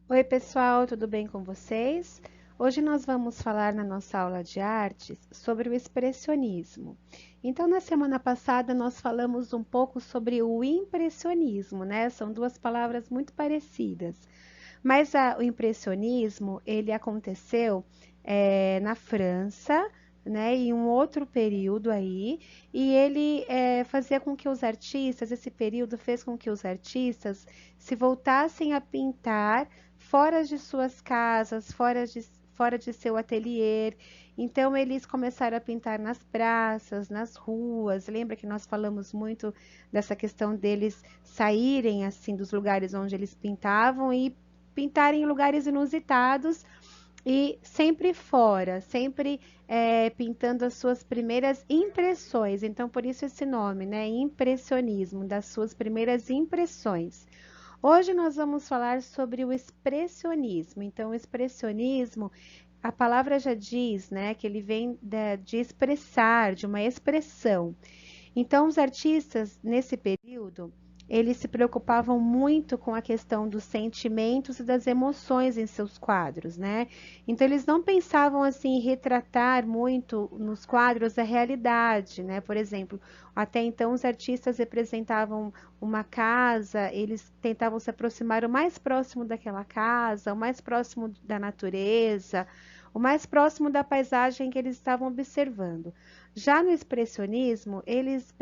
Oi, pessoal, tudo bem com vocês? Hoje nós vamos falar na nossa aula de artes sobre o expressionismo. Então, na semana passada nós falamos um pouco sobre o impressionismo, né? São duas palavras muito parecidas. Mas o impressionismo, ele aconteceu na França, né, em um outro período aí, e ele fazia com que os artistas, esse período fez com que os artistas se voltassem a pintar fora de suas casas, fora de seu ateliê. Então, eles começaram a pintar nas praças, nas ruas. Lembra que nós falamos muito dessa questão deles saírem assim dos lugares onde eles pintavam e pintarem em lugares inusitados e sempre fora, sempre pintando as suas primeiras impressões. Então, por isso esse nome, né? Impressionismo, das suas primeiras impressões. Hoje nós vamos falar sobre o expressionismo. Então, o expressionismo, a palavra já diz, né, que ele vem de expressar, de uma expressão. Então, os artistas, nesse período, eles se preocupavam muito com a questão dos sentimentos e das emoções em seus quadros, né? Então, eles não pensavam assim em retratar muito nos quadros a realidade, né? Por exemplo, até então os artistas representavam uma casa, eles tentavam se aproximar o mais próximo daquela casa, o mais próximo da natureza, o mais próximo da paisagem que eles estavam observando. Já no expressionismo, eles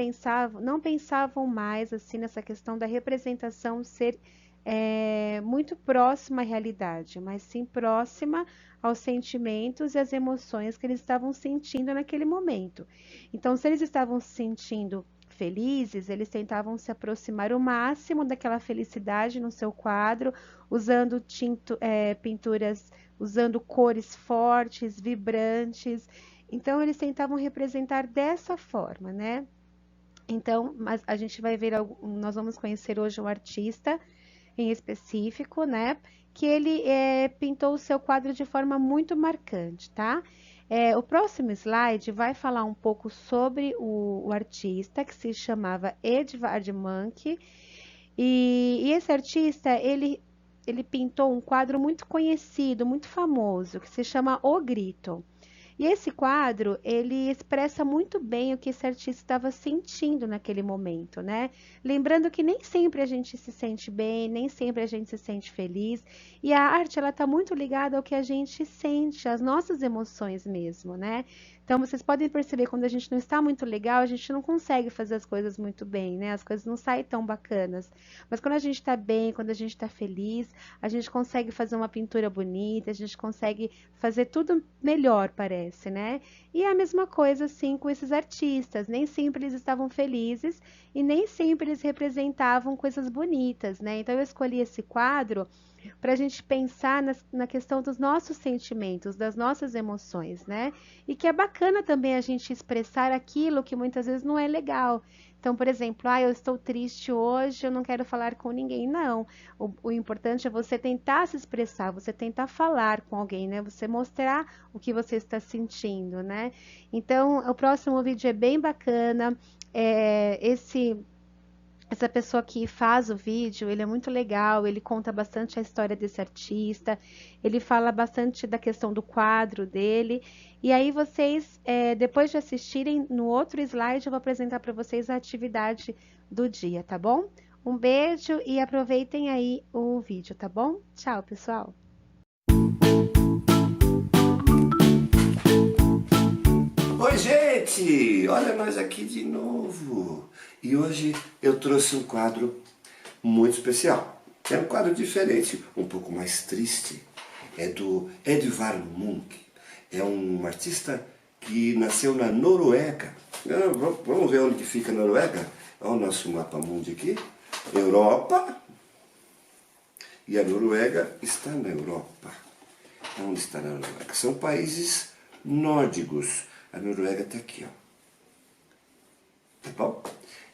não pensavam mais assim nessa questão da representação ser muito próxima à realidade, mas sim próxima aos sentimentos e às emoções que eles estavam sentindo naquele momento. Então, se eles estavam se sentindo felizes, eles tentavam se aproximar o máximo daquela felicidade no seu quadro, usando pinturas, usando cores fortes, vibrantes. Então, eles tentavam representar dessa forma, né? Então, mas a gente vai ver, nós vamos conhecer hoje um artista em específico, né? Que ele pintou o seu quadro de forma muito marcante, tá? O próximo slide vai falar um pouco sobre o artista que se chamava Edvard Munch. E esse artista, ele pintou um quadro muito conhecido, muito famoso, que se chama O Grito. E esse quadro, ele expressa muito bem o que esse artista estava sentindo naquele momento, né? Lembrando que nem sempre a gente se sente bem, nem sempre a gente se sente feliz, e a arte ela está muito ligada ao que a gente sente, às nossas emoções mesmo, né? Então vocês podem perceber quando a gente não está muito legal, a gente não consegue fazer as coisas muito bem, né? As coisas não saem tão bacanas. Mas quando a gente está bem, quando a gente está feliz, a gente consegue fazer uma pintura bonita, a gente consegue fazer tudo melhor, parece, né? E é a mesma coisa assim com esses artistas, nem sempre eles estavam felizes e nem sempre eles representavam coisas bonitas, né? Então eu escolhi esse quadro para a gente pensar na questão dos nossos sentimentos, das nossas emoções, né? E que é bacana também a gente expressar aquilo que muitas vezes não é legal. Então, por exemplo, eu estou triste hoje, eu não quero falar com ninguém. Não. O importante é você tentar se expressar, você tentar falar com alguém, né? Você mostrar o que você está sentindo, né? Então, o próximo vídeo é bem bacana. Essa pessoa que faz o vídeo, ele é muito legal, ele conta bastante a história desse artista, ele fala bastante da questão do quadro dele. E aí vocês, depois de assistirem, no outro slide eu vou apresentar para vocês a atividade do dia, tá bom? Um beijo e aproveitem aí o vídeo, tá bom? Tchau, pessoal! Oi, gente! Olha nós aqui de novo. E hoje eu trouxe um quadro muito especial. É um quadro diferente, um pouco mais triste. É do Edvard Munch. É um artista que nasceu na Noruega. Vamos ver onde que fica a Noruega? Olha o nosso mapa mundi aqui. Europa. E a Noruega está na Europa. Onde está na Noruega? São países nórdicos. A Noruega está aqui, ó. Tá bom?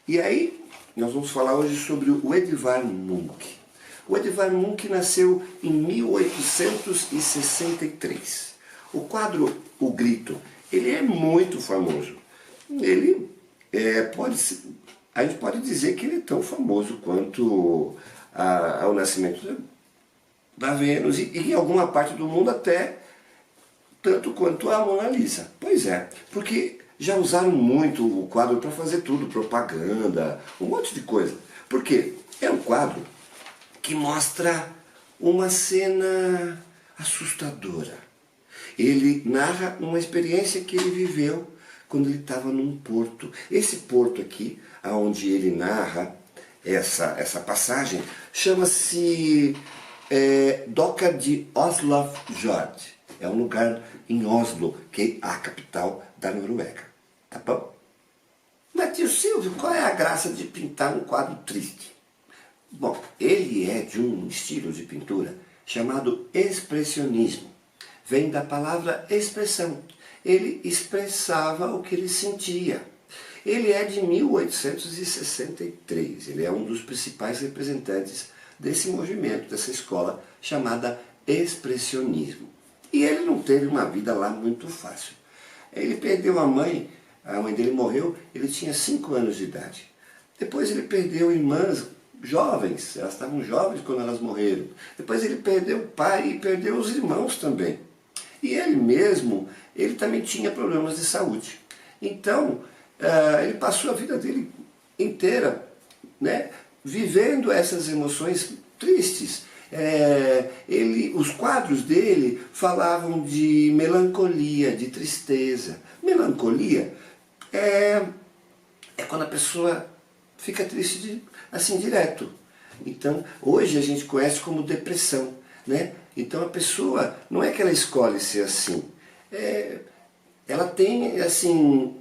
E aí, nós vamos falar hoje sobre o Edvard Munch. O Edvard Munch nasceu em 1863. O quadro O Grito, ele é muito famoso. Ele a gente pode dizer que ele é tão famoso quanto ao nascimento da Vênus e em alguma parte do mundo até tanto quanto a Mona Lisa. Pois é, porque já usaram muito o quadro para fazer tudo, propaganda, um monte de coisa. Por quê? É um quadro que mostra uma cena assustadora. Ele narra uma experiência que ele viveu quando ele estava num porto. Esse porto aqui, onde ele narra essa passagem, chama-se Doca de Oslofjord. É um lugar em Oslo, que é a capital da Noruega. Tá bom? Mas, tio Silvio, qual é a graça de pintar um quadro triste? Bom, ele é de um estilo de pintura chamado expressionismo. Vem da palavra expressão. Ele expressava o que ele sentia. Ele é de 1863. Ele é um dos principais representantes desse movimento, dessa escola chamada expressionismo. E ele não teve uma vida lá muito fácil. Ele perdeu a mãe dele morreu, ele tinha 5 anos de idade. Depois ele perdeu irmãs jovens, elas estavam jovens quando elas morreram. Depois ele perdeu o pai e perdeu os irmãos também. E ele mesmo, ele também tinha problemas de saúde. Então, ele passou a vida dele inteira, né, vivendo essas emoções tristes. Os quadros dele falavam de melancolia, de tristeza. Melancolia é quando a pessoa fica triste assim direto. Então, hoje a gente conhece como depressão, né? Então a pessoa, não é que ela escolhe ser assim, ela tem, assim,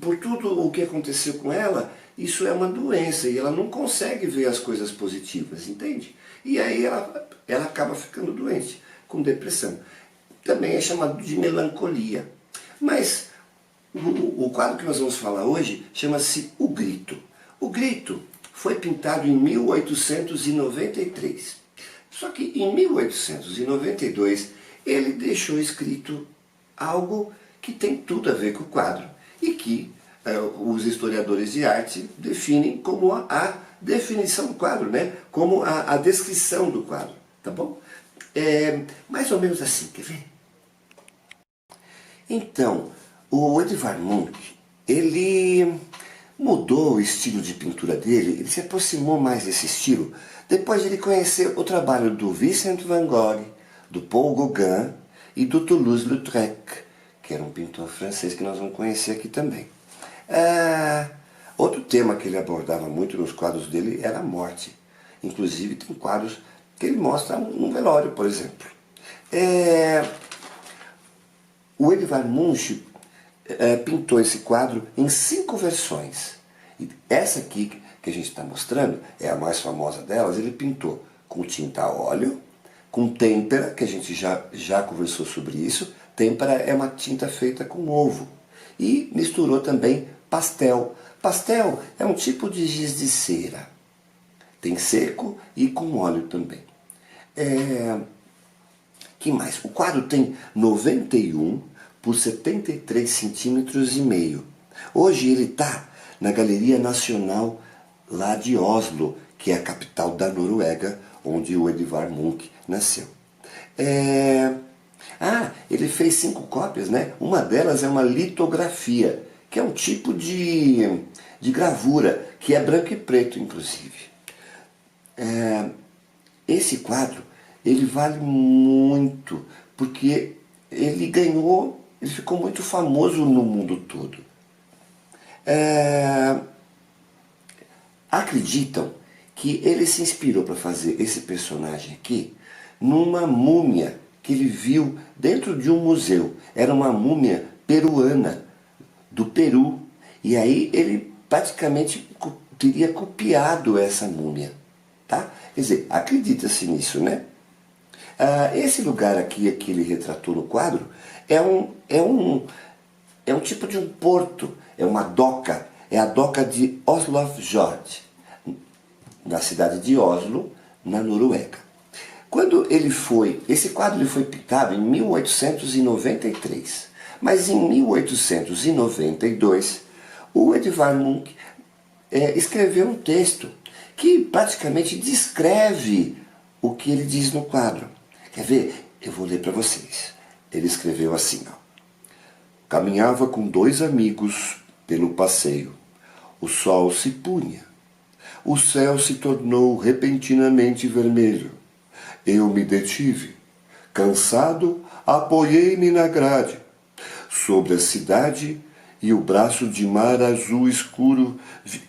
por tudo o que aconteceu com ela, isso é uma doença e ela não consegue ver as coisas positivas, entende? E aí ela acaba ficando doente, com depressão. Também é chamado de melancolia. Mas o quadro que nós vamos falar hoje chama-se O Grito. O Grito foi pintado em 1893. Só que em 1892 ele deixou escrito algo que tem tudo a ver com o quadro e que os historiadores de arte definem como a definição do quadro, né? Como a descrição do quadro, tá bom? Mais ou menos assim, quer ver? Então, o Edvard Munch, ele mudou o estilo de pintura dele, ele se aproximou mais desse estilo depois de ele conhecer o trabalho do Vincent van Gogh, do Paul Gauguin e do Toulouse-Lautrec, que era um pintor francês que nós vamos conhecer aqui também. Outro tema que ele abordava muito nos quadros dele era a morte. Inclusive tem quadros que ele mostra num velório, por exemplo. O Edvard Munch pintou esse quadro em 5 versões. E essa aqui que a gente está mostrando é a mais famosa delas. Ele pintou com tinta a óleo, com têmpera, que a gente já conversou sobre isso. Têmpera é uma tinta feita com ovo. E misturou também pastel. Pastel é um tipo de giz de cera. Tem seco e com óleo também. Que mais? O quadro tem 91 por 73 centímetros e meio. Hoje ele está na Galeria Nacional lá de Oslo, que é a capital da Noruega, onde o Edvard Munch nasceu. Ele fez 5 cópias, né? Uma delas é uma litografia, que é um tipo de gravura, que é branco e preto, inclusive. Esse quadro, ele vale muito, porque ele ficou muito famoso no mundo todo. Acreditam que ele se inspirou para fazer esse personagem aqui numa múmia que ele viu dentro de um museu. Era uma múmia peruana, do Peru. E aí ele praticamente teria copiado essa múmia. Tá? Quer dizer, acredita-se nisso, né? Esse lugar aqui que ele retratou no quadro é um tipo de um porto, é uma doca, é a doca de Oslofjord, na cidade de Oslo, na Noruega. Esse quadro ele foi pintado em 1893, mas em 1892 o Edvard Munch escreveu um texto que praticamente descreve o que ele diz no quadro. Quer ver? Eu vou ler para vocês. Ele escreveu assim, ó. Caminhava com 2 amigos pelo passeio. O sol se punha. O céu se tornou repentinamente vermelho. Eu me detive. Cansado, apoiei-me na grade. Sobre a cidade e o braço de mar azul escuro,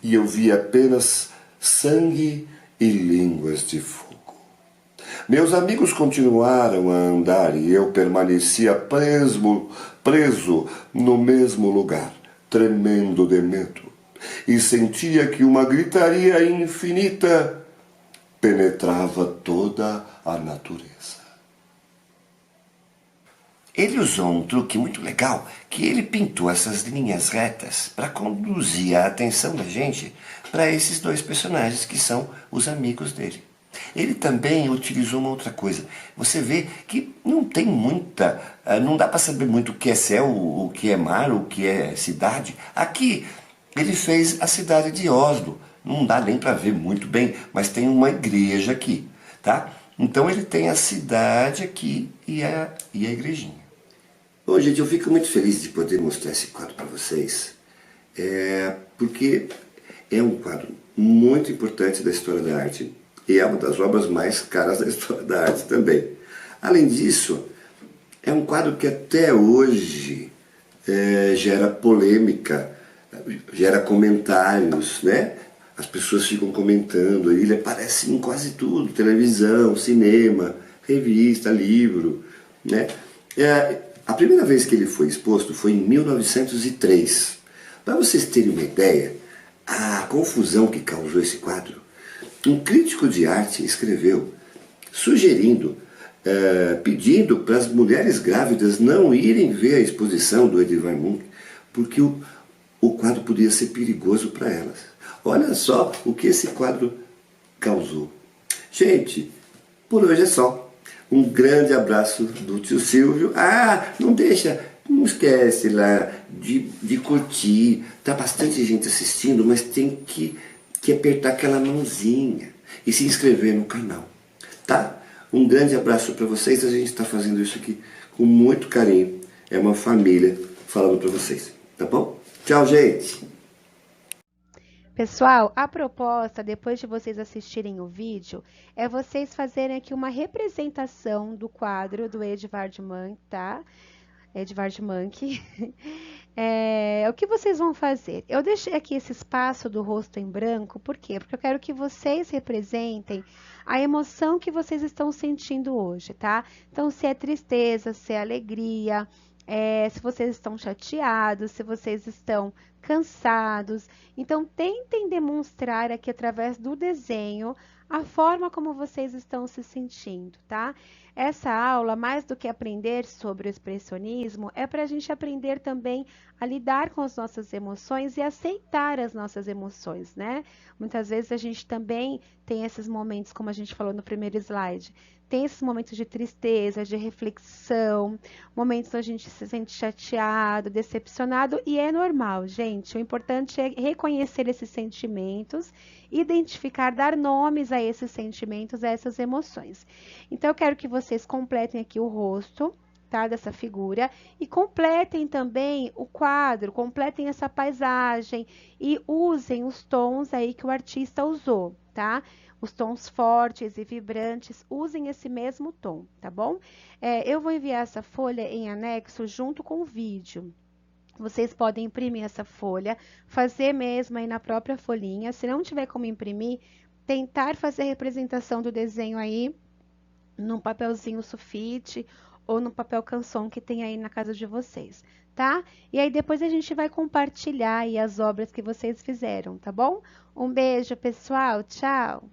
e eu vi apenas sangue e línguas de fogo. Meus amigos continuaram a andar e eu permanecia preso no mesmo lugar, tremendo de medo, e sentia que uma gritaria infinita penetrava toda a natureza. Ele usou um truque muito legal, que ele pintou essas linhas retas para conduzir a atenção da gente para esses 2 personagens que são os amigos dele. Ele também utilizou uma outra coisa. Você vê que não tem muita, não dá para saber muito o que é céu, o que é mar, o que é cidade. Aqui ele fez a cidade de Oslo. Não dá nem para ver muito bem, mas tem uma igreja aqui, tá? Então ele tem a cidade aqui e a igrejinha. Bom, gente, eu fico muito feliz de poder mostrar esse quadro para vocês, porque é um quadro muito importante da história da arte e é uma das obras mais caras da história da arte também. Além disso, é um quadro que até hoje gera polêmica, gera comentários, né? As pessoas ficam comentando, ele aparece em quase tudo, televisão, cinema, revista, livro, né? A primeira vez que ele foi exposto foi em 1903. Para vocês terem uma ideia, a confusão que causou esse quadro, um crítico de arte escreveu, sugerindo, pedindo para as mulheres grávidas não irem ver a exposição do Edvard Munch, porque o quadro podia ser perigoso para elas. Olha só o que esse quadro causou. Gente, por hoje é só. Um grande abraço do tio Silvio. Não esquece lá de curtir. Tá bastante gente assistindo, mas tem que apertar aquela mãozinha e se inscrever no canal, tá? Um grande abraço para vocês. A gente está fazendo isso aqui com muito carinho. É uma família falando para vocês, tá bom? Tchau, gente! Pessoal, a proposta, depois de vocês assistirem o vídeo, é vocês fazerem aqui uma representação do quadro do Edvard Munch, tá? Edvard Munch. O que vocês vão fazer? Eu deixei aqui esse espaço do rosto em branco, por quê? Porque eu quero que vocês representem a emoção que vocês estão sentindo hoje, tá? Então, se é tristeza, se é alegria, se vocês estão chateados, se vocês estão cansados. Então, tentem demonstrar aqui através do desenho a forma como vocês estão se sentindo, tá? Essa aula, mais do que aprender sobre o expressionismo, é para a gente aprender também a lidar com as nossas emoções e aceitar as nossas emoções, né? Muitas vezes a gente também tem esses momentos, como a gente falou no primeiro slide, tem esses momentos de tristeza, de reflexão, momentos onde a gente se sente chateado, decepcionado, e é normal, gente. O importante é reconhecer esses sentimentos, identificar, dar nomes a esses sentimentos, a essas emoções. Então, eu quero que vocês completem aqui o rosto, tá, dessa figura, e completem também o quadro, completem essa paisagem e usem os tons aí que o artista usou, tá? Os tons fortes e vibrantes, usem esse mesmo tom, tá bom? Eu vou enviar essa folha em anexo junto com o vídeo. Vocês podem imprimir essa folha, fazer mesmo aí na própria folhinha. Se não tiver como imprimir, tentar fazer a representação do desenho aí num papelzinho sulfite ou no papel canson que tem aí na casa de vocês, tá? E aí depois a gente vai compartilhar aí as obras que vocês fizeram, tá bom? Um beijo, pessoal. Tchau!